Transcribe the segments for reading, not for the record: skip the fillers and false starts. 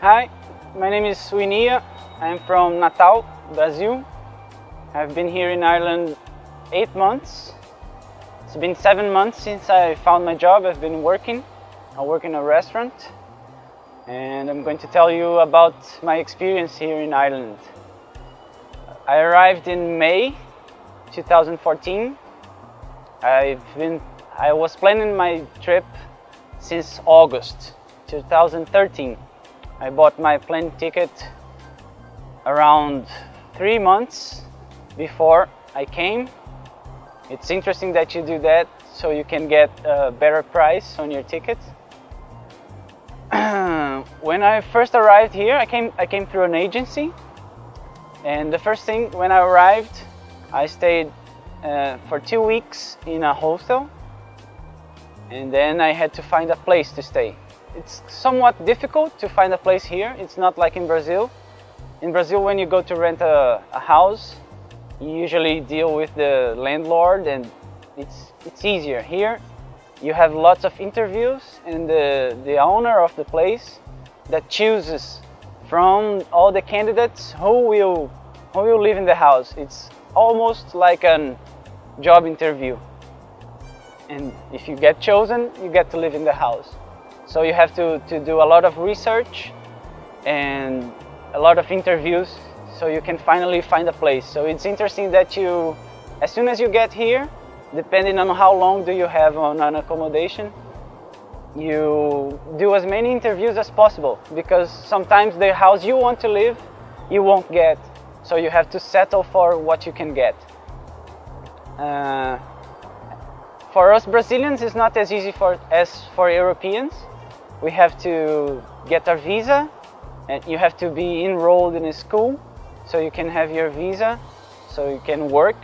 Hi, my name is Uynia. I'm from Natal, Brazil. I've been here in Ireland 8 months. It's been 7 months since I found my job. I've been working. I work in a restaurant, and I'm going to tell you about my experience here in Ireland. I arrived in May 2014. I was planning my trip since August 2013. I bought my plane ticket around 3 months before I came. It's interesting that you do that so you can get a better price on your ticket. When I first arrived here, I came through an agency, and the first thing when I arrived, I stayed for 2 weeks in a hostel, and then I had to find a place to stay. It's somewhat difficult to find a place here. It's not like in Brazil. In Brazil, when you go to rent a house, you usually deal with the landlord, and it's easier. Here, you have lots of interviews, and the owner of the place that chooses from all the candidates who will live in the house. It's almost like a job interview, and if you get chosen, you get to live in the house. So you have to do a lot of research and a lot of interviews so you can finally find a place. So it's interesting that as soon as you get here, depending on how long do you have on an accommodation, you do as many interviews as possible, because sometimes the house you want to live, you won't get. So you have to settle for what you can get. For us Brazilians, it's not as easy as for Europeans. We have to get our visa, and you have to be enrolled in a school so you can have your visa, so you can work,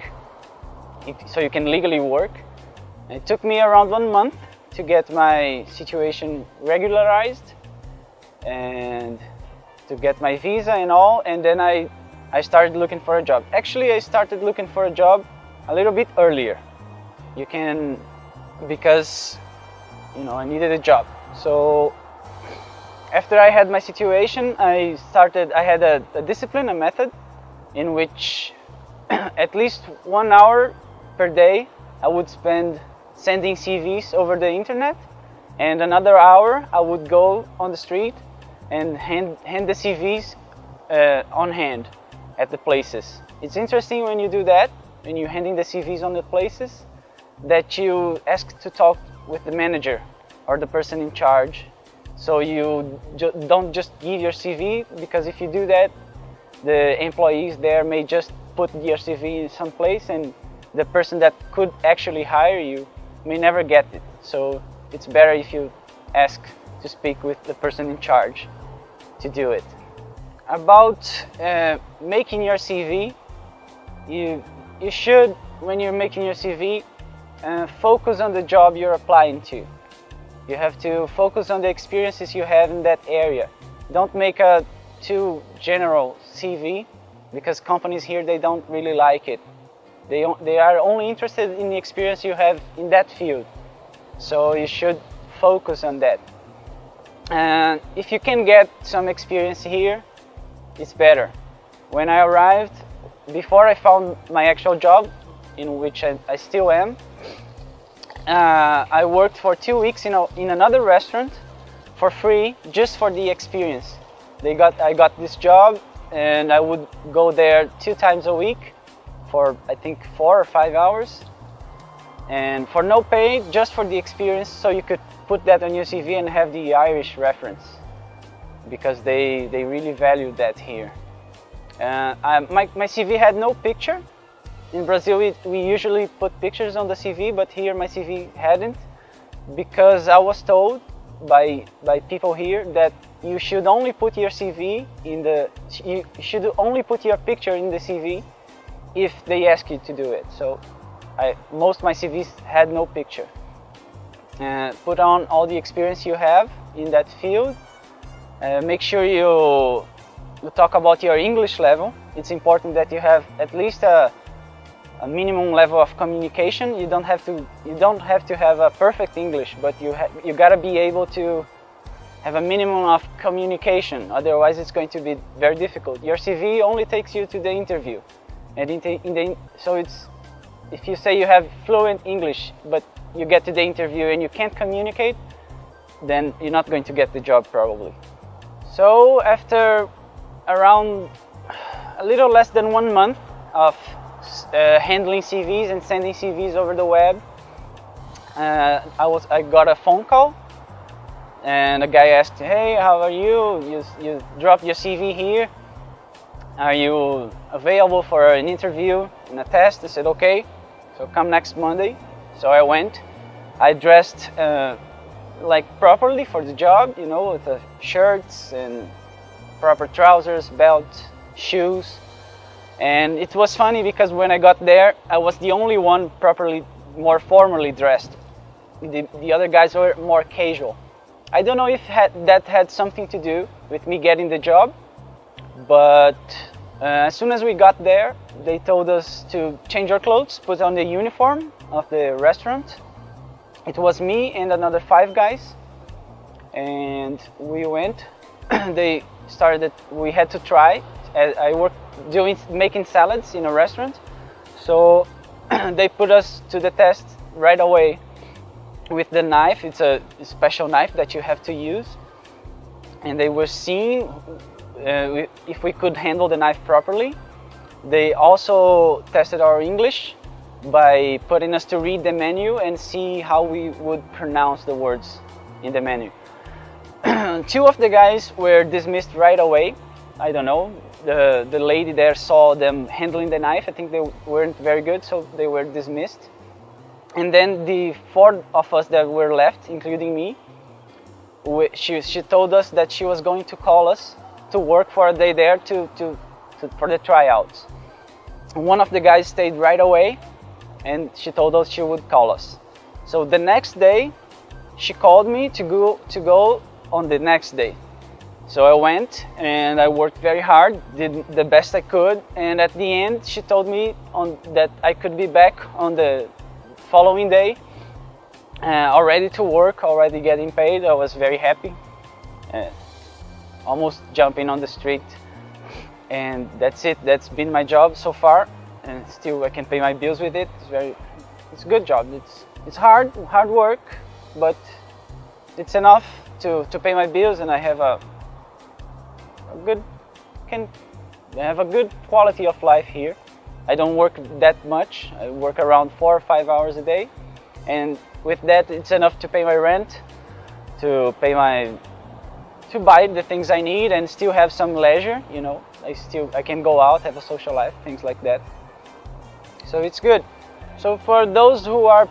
so you can legally work. It took me around 1 month to get my situation regularized and to get my visa and all, and then I started looking for a job. Actually, I started looking for a job a little bit earlier. Because I needed a job. So after I had my situation, I had a discipline, a method in which at least 1 hour per day I would spend sending CVs over the internet, and another hour I would go on the street and hand the CVs on hand at the places. It's interesting when you do that, when you're handing the CVs on the places, that you ask to talk with the manager or the person in charge. So you don't just give your CV, because if you do that, the employees there may just put your CV in some place, and the person that could actually hire you may never get it. So it's better if you ask to speak with the person in charge to do it. About making your CV, you should, when you're making your CV, focus on the job you're applying to. You have to focus on the experiences you have in that area. Don't make a too general CV, because companies here, they don't really like it. They are only interested in the experience you have in that field. So you should focus on that. And if you can get some experience here, it's better. When I arrived, before I found my actual job, in which I still am, I worked for 2 weeks in another restaurant for free, just for the experience. I got this job, and I would go there 2 times a week for I think 4 or 5 hours, and for no pay, just for the experience, so you could put that on your CV and have the Irish reference, because they really value that here. My CV had no picture. In Brazil, we usually put pictures on the CV, but here my CV hadn't, because I was told by people here that you should only put your CV you should only put your picture in the CV if they ask you to do it. So most of my CVs had no picture. Put on all the experience you have in that field. Make sure you talk about your English level. It's important that you have at least a minimum level of communication. You don't have to have a perfect English, but you gotta be able to have a minimum of communication. Otherwise, it's going to be very difficult. Your CV only takes you to the interview, and so it's, if you say you have fluent English, but you get to the interview and you can't communicate, then you're not going to get the job probably. So after around a little less than 1 month of handling CVs and sending CVs over the web, I got a phone call, and a guy asked, "Hey, how are you? You dropped your CV here. Are you available for an interview and a test?" I said, "Okay, so come next Monday." So I went. I dressed like properly for the job, you know, with shirts and proper trousers, belt, shoes. And it was funny because when I got there, I was the only one properly, more formally dressed. The other guys were more casual. I don't know if that had something to do with me getting the job, but as soon as we got there, they told us to change our clothes, put on the uniform of the restaurant. It was me and another 5 guys, and we went. We had to try. I worked making salads in a restaurant, so they put us to the test right away with the knife. It's a special knife that you have to use, and they were seeing if we could handle the knife properly. They also tested our English by putting us to read the menu and see how we would pronounce the words in the menu. 2 of the guys were dismissed right away. I don't know, the lady there saw them handling the knife. I think they weren't very good, so they were dismissed. And then the 4 of us that were left, including me, she told us that she was going to call us to work for a day there for the tryouts. One of the guys stayed right away, and she told us she would call us. So the next day, she called me to go on the next day. So I went and I worked very hard, did the best I could, and at the end she told me that I could be back on the following day, already to work, already getting paid. I was very happy, almost jumping on the street. And that's it. That's been my job so far, and still I can pay my bills with it. It's a good job. It's hard work, but it's enough to pay my bills, and I have a good quality of life here. I don't work that much. I work around 4 or 5 hours a day, and with that it's enough to pay my rent, to buy the things I need, and still have some leisure, you know. I can go out, have a social life, things like that. So it's good. So for those who are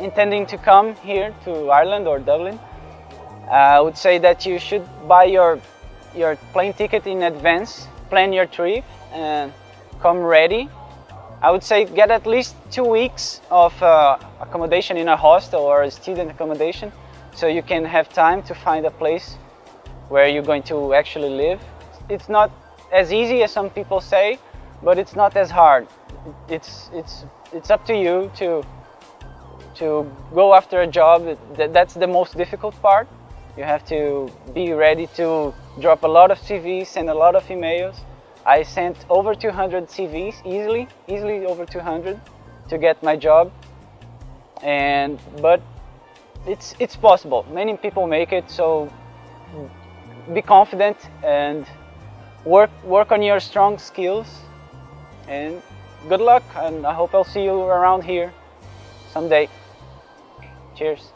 intending to come here to Ireland or Dublin, I would say that you should buy your plane ticket in advance, plan your trip, and come ready. I would say get at least 2 weeks of accommodation in a hostel or a student accommodation, so you can have time to find a place where you're going to actually live. It's not as easy as some people say, but it's not as hard. It's up to you to go after a job. That's the most difficult part. You have to be ready to drop a lot of CVs, send a lot of emails. I sent over 200 CVs, easily over 200 to get my job. But it's possible. Many people make it, so be confident and work on your strong skills, and good luck, and I hope I'll see you around here someday. Cheers.